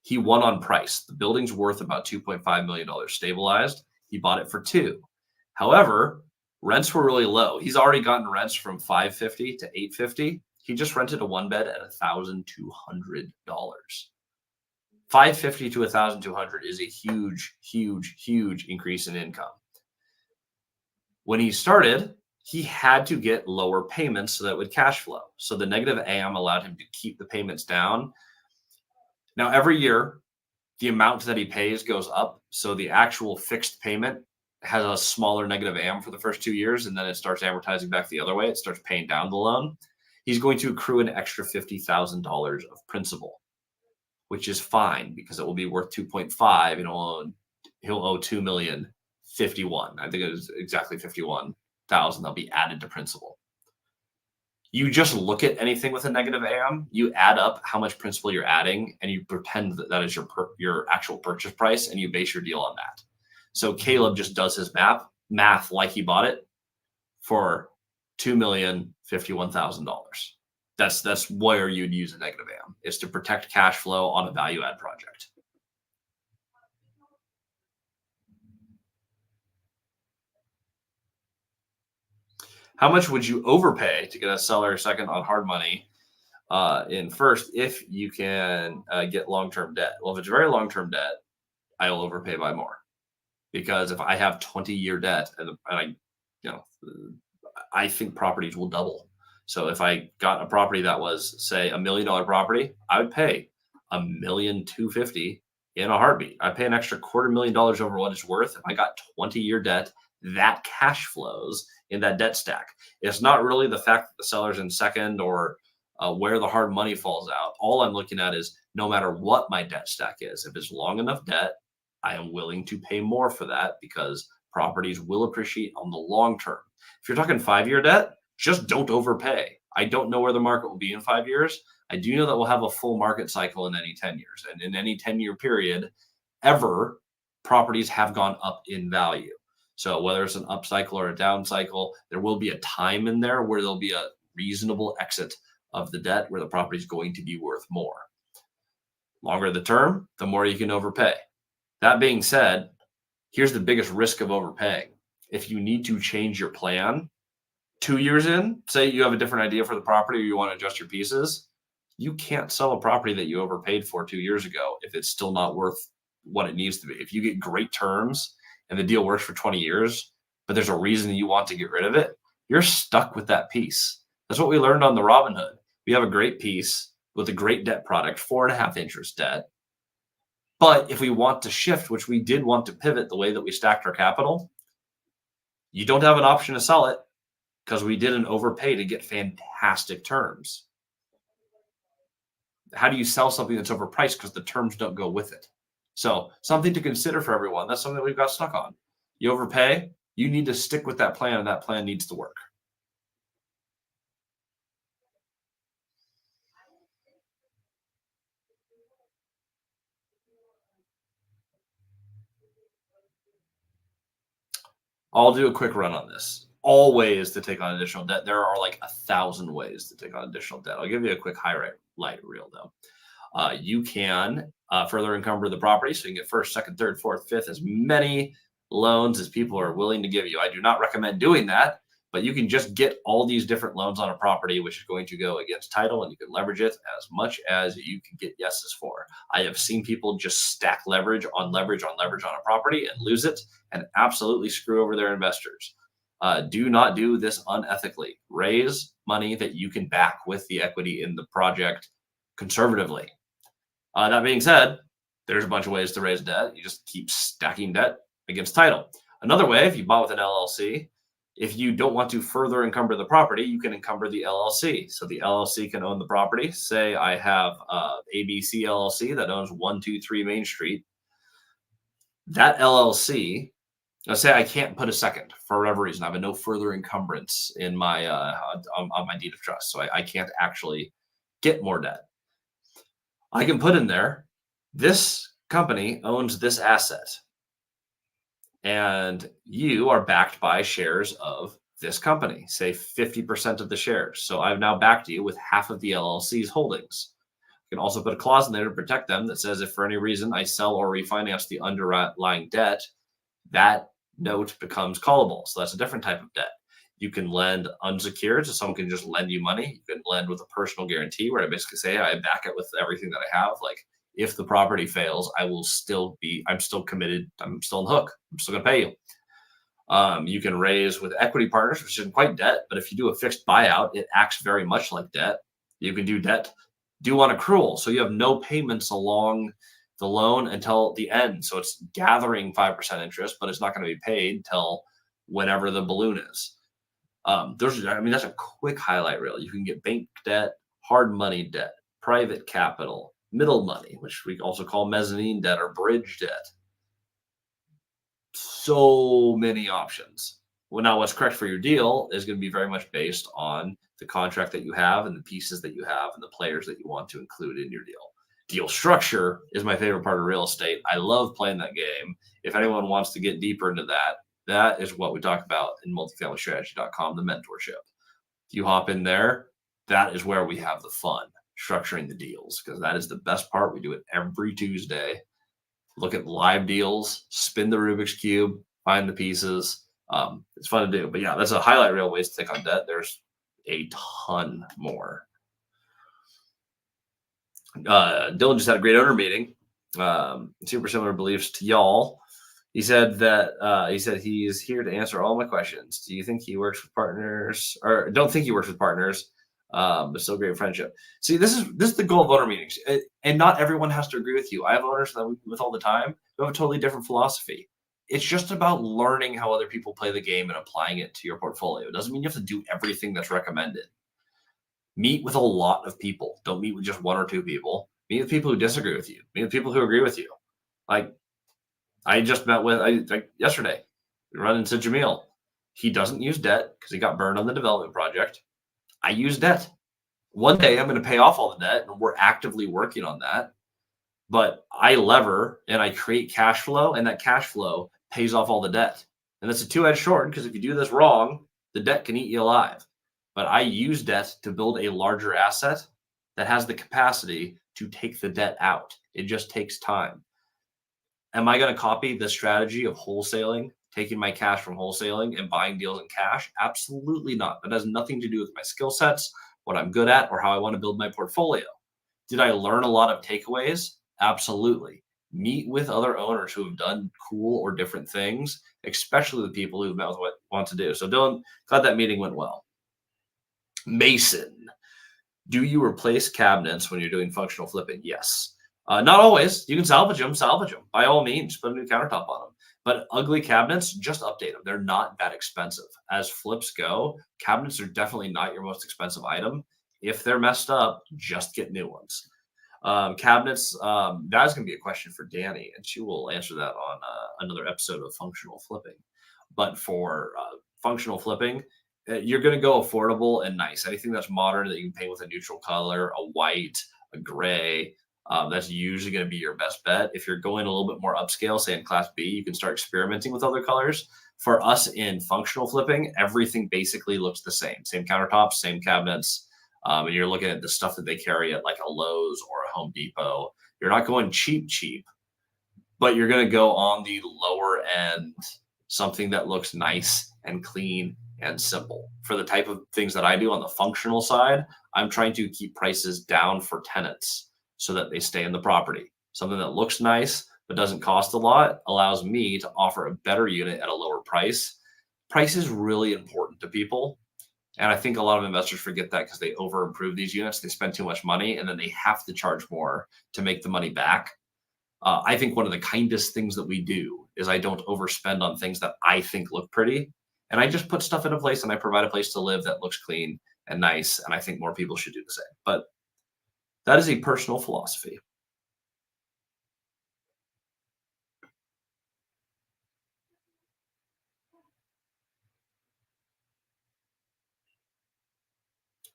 He won on price. The building's worth about $2.5 million stabilized. He bought it for two. However, rents were really low. He's already gotten rents from $550 to $850. He just rented a one bed at $1,200. $550 to $1,200 is a huge, huge, huge increase in income. When he started, he had to get lower payments so that it would cash flow. So the negative AM allowed him to keep the payments down. Now, every year, the amount that he pays goes up. So the actual fixed payment has a smaller negative AM for the first 2 years, and then it starts amortizing back the other way. It starts paying down the loan. He's going to accrue an extra $50,000 of principal, which is fine because it will be worth 2.5 and he'll owe 2,051,000. I think it was exactly 51,000 that'll be added to principal. You just look at anything with a negative AM, you add up how much principal you're adding, and you pretend that that is your actual purchase price, and you base your deal on that. So Caleb just does his math like he bought it for $2,051,000. That's where you'd use a negative AM, is to protect cash flow on a value add project. How much would you overpay to get a seller second on hard money in first if you can get long-term debt? Well, if it's very long-term debt, I will overpay by more, because if I have 20-year debt and I think properties will double. So if I got a property that was, say, $1 million property, I would pay $1,250,000 in a heartbeat. I pay an extra $250,000 over what it's worth. If I got 20-year debt, that cash flows in that debt stack. It's not really the fact that the seller's in second or where the hard money falls out. All I'm looking at is no matter what my debt stack is, if it's long enough debt, I am willing to pay more for that because properties will appreciate on the long term. If you're talking 5-year debt, just don't overpay. I don't know where the market will be in 5 years. I do know that we'll have a full market cycle in any 10 years. And in any 10-year period ever, properties have gone up in value. So whether it's an up cycle or a down cycle, there will be a time in there where there'll be a reasonable exit of the debt where the property is going to be worth more. Longer the term, the more you can overpay. That being said, here's the biggest risk of overpaying. If you need to change your plan 2 years in, say you have a different idea for the property or you want to adjust your pieces, you can't sell a property that you overpaid for 2 years ago if it's still not worth what it needs to be. If you get great terms and the deal works for 20 years, but there's a reason you want to get rid of it, you're stuck with that piece. That's what we learned on the Robinhood. We have a great piece with a great debt product, 4.5 interest debt. But if we want to shift, which we did want to pivot the way that we stacked our capital, you don't have an option to sell it because we didn't overpay to get fantastic terms. How do you sell something that's overpriced because the terms don't go with it? So something to consider for everyone. That's something that we've got stuck on. You overpay, you need to stick with that plan, and that plan needs to work. I'll do a quick run on this. All ways to take on additional debt. There are like 1,000 ways to take on additional debt. I'll give you a quick highlight reel though. You can further encumber the property, so you can get first, second, third, fourth, fifth, as many loans as people are willing to give you. I do not recommend doing that, but you can just get all these different loans on a property, which is going to go against title, and you can leverage it as much as you can get yeses for. I have seen people just stack leverage on leverage on leverage on a property and lose it and absolutely screw over their investors. Do not do this unethically. Raise money that you can back with the equity in the project conservatively. That being said, there's a bunch of ways to raise debt. You just keep stacking debt against title. Another way, if you bought with an LLC, if you don't want to further encumber the property, you can encumber the LLC. So the LLC can own the property. Say I have ABC LLC that owns 123 Main Street. That LLC, let's say I can't put a second for whatever reason. I have a no further encumbrance in my on my deed of trust, so I can't actually get more debt. I can put in there, this company owns this asset. and you are backed by shares of this company, say 50% of the shares. So I've now backed you with half of the LLC's holdings. You can also put a clause in there to protect them that says if for any reason I sell or refinance the underlying debt, that note becomes callable. So that's a different type of debt. You can lend unsecured, so someone can just lend you money. You can lend with a personal guarantee where I basically say, I back it with everything that I have. Like if the property fails, I'm still committed. I'm still on the hook. I'm still going to pay you. You can raise with equity partners, which isn't quite debt, but if you do a fixed buyout, it acts very much like debt. You can do debt due on accrual. So you have no payments along the loan until the end. So it's gathering 5% interest, but it's not going to be paid till whenever the balloon is. That's a quick highlight reel. You can get bank debt, hard money debt, private capital, middle money, which we also call mezzanine debt or bridge debt. So many options. Well, now what's correct for your deal is going to be very much based on the contract that you have and the pieces that you have and the players that you want to include in your deal. Deal structure is my favorite part of real estate. I love playing that game. If anyone wants to get deeper into that, that is what we talk about in multifamilystrategy.com, the mentorship. If you hop in there, that is where we have the fun structuring the deals because that is the best part. We do it every Tuesday. Look at live deals, spin the Rubik's Cube, find the pieces. It's fun to do. But yeah, that's a highlight reel ways to take on debt. There's a ton more. Dylan just had a great owner meeting. Super similar beliefs to y'all. He said he's here to answer all my questions. Do you think he works with partners, or don't think he works with partners? But still great friendship. See, this is the goal of owner meetings, and not everyone has to agree with you. I have owners that we meet with all the time who have a totally different philosophy. It's just about learning how other people play the game and applying it to your portfolio. It doesn't mean you have to do everything that's recommended. Meet with a lot of people. Don't meet with just one or two people. Meet with people who disagree with you. Meet with people who agree with you. Like I just met with yesterday. We run into Jamil. He doesn't use debt because he got burned on the development project. I use debt. One day I'm going to pay off all the debt, and we're actively working on that. But I lever and I create cash flow, and that cash flow pays off all the debt. And it's a two-edged sword because if you do this wrong, the debt can eat you alive. But I use debt to build a larger asset that has the capacity to take the debt out. It just takes time. Am I going to copy the strategy of wholesaling, taking my cash from wholesaling and buying deals in cash? Absolutely not. That has nothing to do with my skill sets, what I'm good at, or how I want to build my portfolio. Did I learn a lot of takeaways? Absolutely. Meet with other owners who have done cool or different things, especially the people who've met with what want to do. So Dylan, glad that meeting went well. Mason, do you replace cabinets when you're doing functional flipping? Yes. Not always. You can salvage them by all means. Put a new countertop on them. But ugly cabinets, just update them. They're not that expensive. As flips go, cabinets are definitely not your most expensive item. If they're messed up, just get new ones. Cabinets, that's going to be a question for Danny, and she will answer that on another episode of Functional Flipping. But for functional flipping, you're going to go affordable and nice. Anything that's modern that you can paint with a neutral color, a white, a gray, that's usually going to be your best bet. If you're going a little bit more upscale, say in Class B, you can start experimenting with other colors. For us in functional flipping, everything basically looks the same. Same countertops, same cabinets. And you're looking at the stuff that they carry at like a Lowe's or a Home Depot. You're not going cheap, but you're going to go on the lower end, something that looks nice and clean and simple. For the type of things that I do on the functional side, I'm trying to keep prices down for tenants so that they stay in the property. Something that looks nice but doesn't cost a lot allows me to offer a better unit at a lower price. Price is really important to people. And I think a lot of investors forget that because they over improve these units. They spend too much money and then they have to charge more to make the money back. I think one of the kindest things that we do is I don't overspend on things that I think look pretty. And I just put stuff in a place and I provide a place to live that looks clean and nice. And I think more people should do the same. But that is a personal philosophy.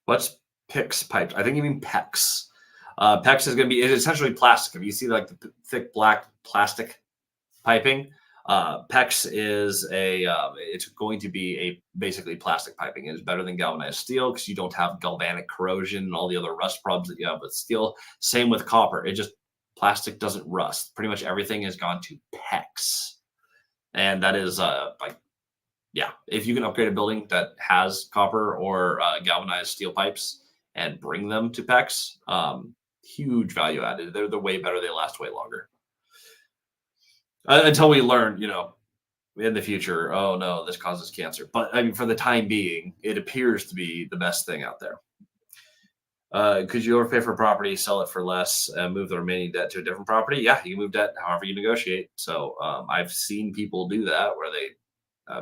What's PIX pipes? I think you mean PEX. PEX is going to be it's essentially plastic. If you see like the thick black plastic piping, PEX is it's going to be basically plastic piping. It is better than galvanized steel because you don't have galvanic corrosion and all the other rust problems that you have with steel. Same with copper. Plastic doesn't rust. Pretty much everything has gone to PEX. And that is if you can upgrade a building that has copper or galvanized steel pipes and bring them to PEX, huge value added. They're way better. They last way longer. Until we learn, in the future, oh no, this causes cancer. But I mean, for the time being, it appears to be the best thing out there. Could you overpay for property, sell it for less, and move the remaining debt to a different property? Yeah, you can move debt however you negotiate. So I've seen people do that where they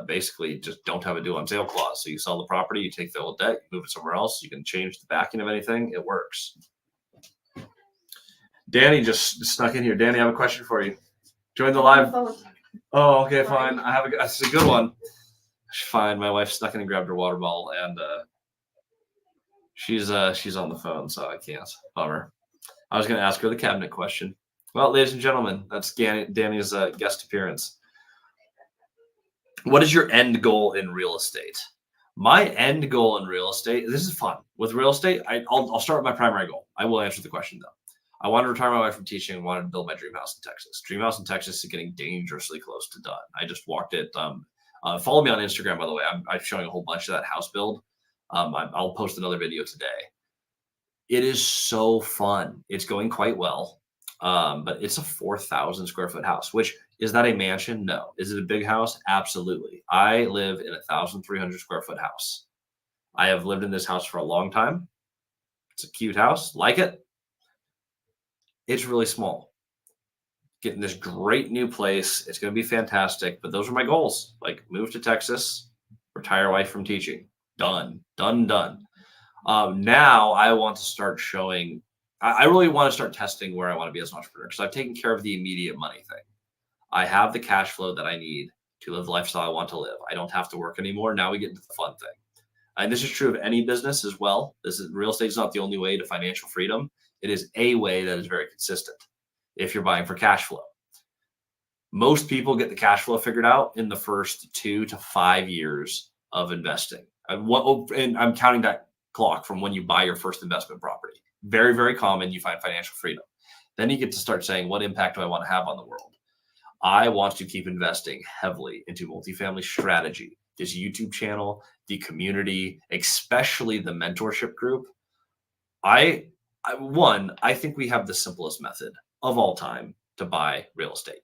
basically just don't have a due on sale clause. So you sell the property, you take the old debt, you move it somewhere else. You can change the backing of anything. It works. Danny just snuck in here. Danny, I have a question for you. Join the live. Oh, okay, fine. That's a good one. Fine. My wife snuck in and grabbed her water bottle, and she's on the phone, so I can't. Bummer. I was going to ask her the cabinet question. Well, ladies and gentlemen, that's Danny's guest appearance. What is your end goal in real estate? My end goal in real estate, this is fun. With real estate, I'll start with my primary goal. I will answer the question, though. I want to retire my wife from teaching and wanted to build my dream house in Texas. Dream house in Texas is getting dangerously close to done. I just walked it. Follow me on Instagram, by the way. I'm showing a whole bunch of that house build. I'll post another video today. It is so fun. It's going quite well. But it's a 4,000 square foot house, which is that a mansion? No. Is it a big house? Absolutely. I live in a 1,300 square foot house. I have lived in this house for a long time. It's a cute house. Like it. It's really small. Getting this great new place. It's going to be fantastic. But those are my goals. Like move to Texas, retire wife from teaching. Done. Now I want to start showing. I really want to start testing where I want to be as an entrepreneur because I've taken care of the immediate money thing. I have the cash flow that I need to live the lifestyle I want to live. I don't have to work anymore. Now we get into the fun thing. And this is true of any business as well. Real estate is not the only way to financial freedom. It is a way that is very consistent if you're buying for cash flow. Most people get the cash flow figured out in the first 2 to 5 years of investing. And I'm counting that clock from when you buy your first investment property. Very, very common. You find financial freedom. Then you get to start saying, what impact do I want to have on the world? I want to keep investing heavily into multifamily strategy, this YouTube channel, the community, especially the mentorship group. I think we have the simplest method of all time to buy real estate.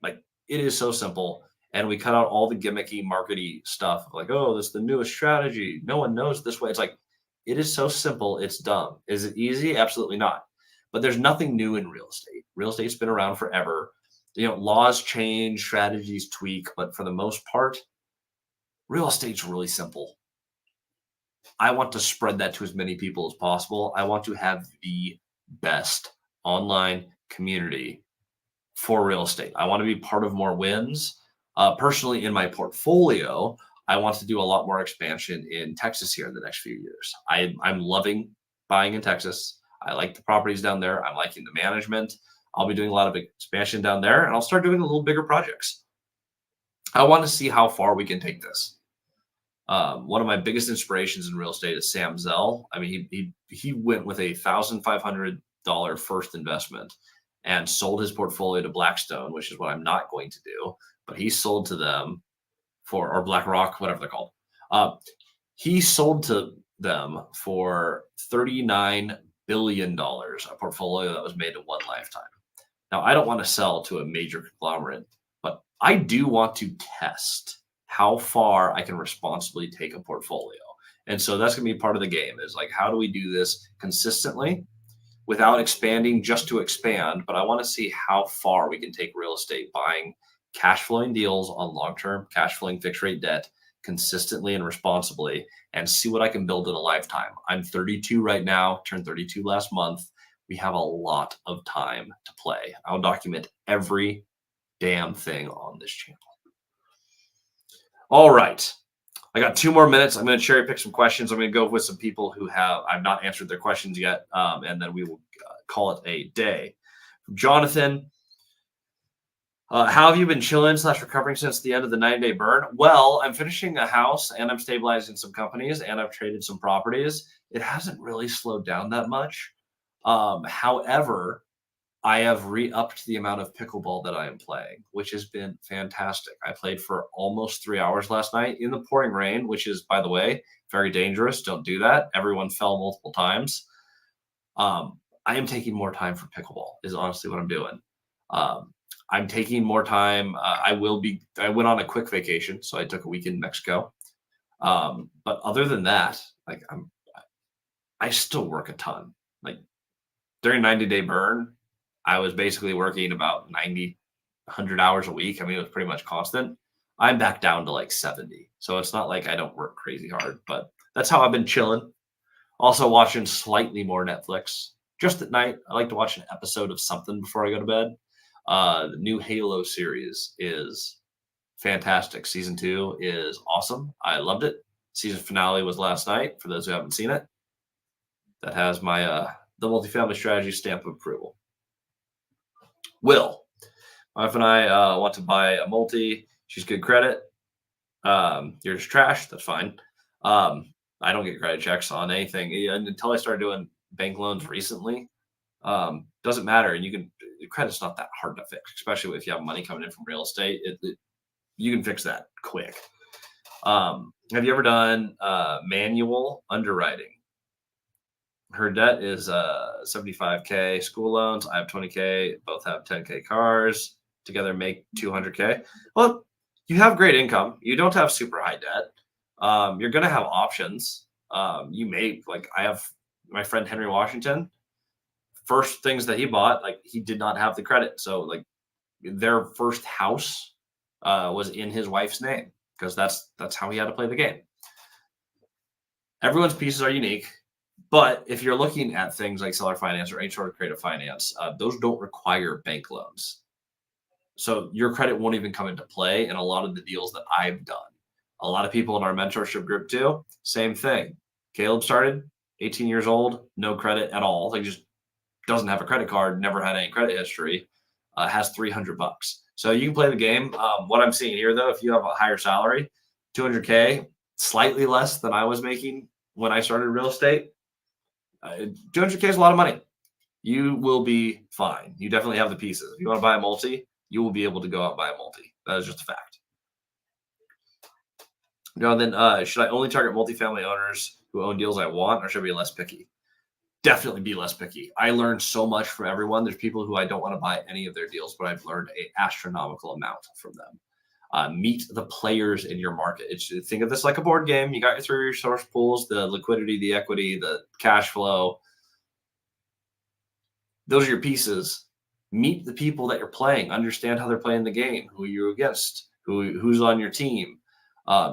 Like it is so simple. And we cut out all the gimmicky, markety stuff like, oh, this is the newest strategy. No one knows this way. It's like, it is so simple. It's dumb. Is it easy? Absolutely not. But there's nothing new in real estate. Real estate's been around forever. Laws change, strategies tweak, but for the most part, real estate's really simple. I want to spread that to as many people as possible. I want to have the best online community for real estate. I want to be part of more wins. Personally, in my portfolio, I want to do a lot more expansion in Texas here in the next few years. I'm loving buying in Texas. I like the properties down there. I'm liking the management. I'll be doing a lot of expansion down there, and I'll start doing a little bigger projects. I want to see how far we can take this. One of my biggest inspirations in real estate is Sam Zell. I mean, he went with a $1,500 first investment and sold his portfolio to Blackstone, which is what I'm not going to do. But he sold to them or BlackRock, whatever they're called. He sold to them for $39 billion, a portfolio that was made in one lifetime. Now, I don't want to sell to a major conglomerate, but I do want to test how far I can responsibly take a portfolio. And so that's going to be part of the game is like, how do we do this consistently without expanding just to expand? But I want to see how far we can take real estate buying cash flowing deals on long-term cash flowing fixed rate debt consistently and responsibly and see what I can build in a lifetime. I'm 32 right now, turned 32 last month. We have a lot of time to play. I'll document every damn thing on this channel. All right. I got 2 more minutes. I'm going to cherry pick some questions. I'm going to go with some people who I've not answered their questions yet. And then we will call it a day. Jonathan, How have you been chilling / recovering since the end of the 9-day burn? Well, I'm finishing a house and I'm stabilizing some companies and I've traded some properties. It hasn't really slowed down that much. However, I have re-upped the amount of pickleball that I am playing, which has been fantastic. I played for almost 3 hours last night in the pouring rain, which is, by the way, very dangerous. Don't do that. Everyone fell multiple times. I am taking more time for pickleball is honestly what I'm doing. Um, I'm taking more time. I went on a quick vacation, so I took a week in Mexico. But other than that, like I still work a ton. Like during 90-day burn, I was basically working about 90, 100 hours a week. I mean, it was pretty much constant. I'm back down to like 70. So it's not like I don't work crazy hard, but that's how I've been chilling. Also watching slightly more Netflix. Just at night, I like to watch an episode of something before I go to bed. The new Halo series is fantastic. Season 2 is awesome. I loved it. Season finale was last night. For those who haven't seen it, that has my the multifamily strategy stamp of approval. Will, my wife and I want to buy a multi. She's good credit. You're just trash. That's fine. I don't get credit checks on anything until I started doing bank loans recently. Doesn't matter. And credit's not that hard to fix, especially if you have money coming in from real estate. You can fix that quick. Have you ever done manual underwriting? Her debt is 75K school loans. I have 20K. Both have 10K cars. Together make 200K. Well, you have great income. You don't have super high debt. You're going to have options. You may, like, I have my friend Henry Washington. First things that he bought, like, he did not have the credit. So, like, their first house was in his wife's name because that's how he had to play the game. Everyone's pieces are unique. But if you're looking at things like seller finance or any sort of creative finance, those don't require bank loans. So your credit won't even come into play in a lot of the deals that I've done. A lot of people in our mentorship group too, same thing. Caleb started 18 years old, no credit at all. Like just doesn't have a credit card, never had any credit history, has $300. So you can play the game. What I'm seeing here though, if you have a higher salary, 200K, slightly less than I was making when I started real estate. 200K is a lot of money. You will be fine. You definitely have the pieces. If you want to buy a multi, you will be able to go out and buy a multi. That is just a fact. Now then, should I only target multifamily owners who own deals I want, or should I be less picky? Definitely be less picky. I learned so much from everyone. There's people who I don't want to buy any of their deals, but I've learned an astronomical amount from them. Meet the players in your market. Think of this like a board game. You got your 3 resource pools, the liquidity, the equity, the cash flow. Those are your pieces. Meet the people that you're playing. Understand how they're playing the game, who you're against, who's on your team.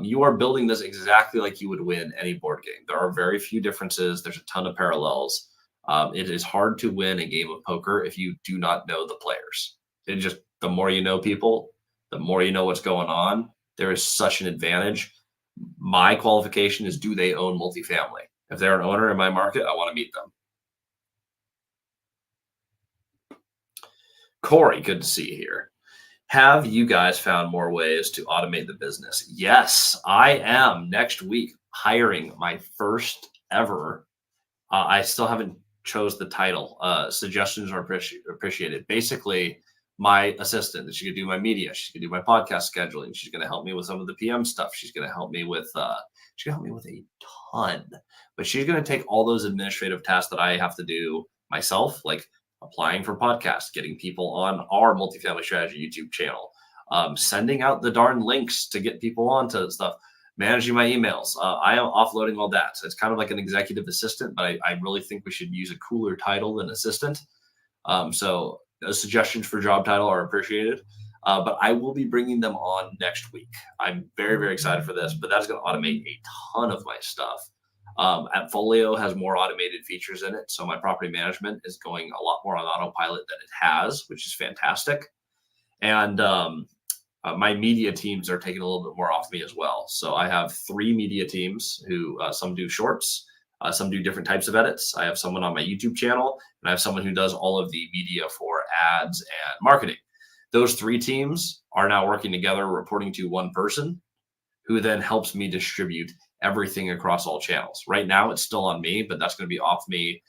You are building this exactly like you would win any board game. There are very few differences. There's a ton of parallels. It is hard to win a game of poker if you do not know the players. The more you know people, the more you know what's going on. There is such an advantage. My qualification is, do they own multifamily? If they're an owner in my market, I want to meet them. Corey, good to see you here. Have you guys found more ways to automate the business? Yes, I am next week hiring my first ever. I still haven't chose the title. Suggestions are appreciated. Basically, my assistant, she could do my media. She could do my podcast scheduling. She's going to help me with some of the PM stuff. She's going to help me with a ton. But she's going to take all those administrative tasks that I have to do myself, like applying for podcasts, getting people on our multifamily strategy YouTube channel, sending out the darn links to get people onto stuff, managing my emails. I am offloading all that. So it's kind of like an executive assistant, but I really think we should use a cooler title than assistant. So suggestions for job title are appreciated. But I will be bringing them on next week. I'm very, very excited for this, but that's going to automate a ton of my stuff. AppFolio has more automated features in it. So my property management is going a lot more on autopilot than it has, which is fantastic. And my media teams are taking a little bit more off me as well. So I have 3 media teams who some do shorts, some do different types of edits. I have someone on my YouTube channel, and I have someone who does all of the media for ads and marketing. Those 3 teams are now working together, reporting to one person who then helps me distribute everything across all channels. Right now, it's still on me, but that's going to be off me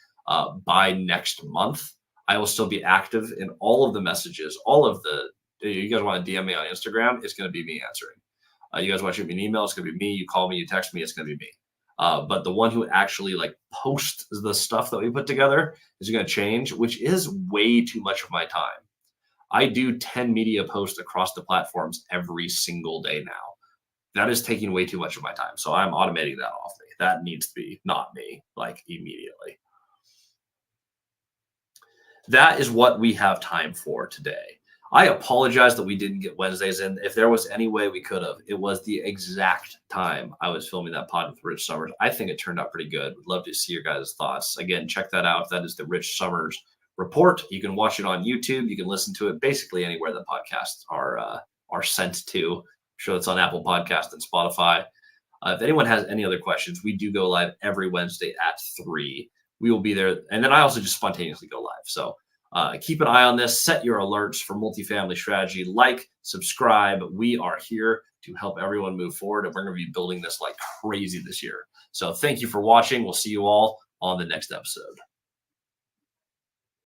by next month. I will still be active in all of the messages, all of the. You guys want to DM me on Instagram? It's going to be me answering. You guys want to shoot me an email? It's going to be me. You call me, you text me, it's going to be me. But the one who actually like posts the stuff that we put together is going to change, which is way too much of my time. I do 10 media posts across the platforms every single day now. That is taking way too much of my time. So I'm automating that off me. That needs to be not me, like immediately. That is what we have time for today. I apologize that we didn't get Wednesdays in. If there was any way we could have, it was the exact time I was filming that pod with Rich Summers. I think it turned out pretty good. Would love to see your guys' thoughts. Again, check that out. That is the Rich Summers report. You can watch it on YouTube. You can listen to it basically anywhere the podcasts are sent to. I'm sure it's on Apple Podcast and Spotify. If anyone has any other questions, we do go live every Wednesday at 3. We will be there. And then I also just spontaneously go live. So keep an eye on this. Set your alerts for multifamily strategy. Like, subscribe. We are here to help everyone move forward. And we're going to be building this like crazy this year. So thank you for watching. We'll see you all on the next episode.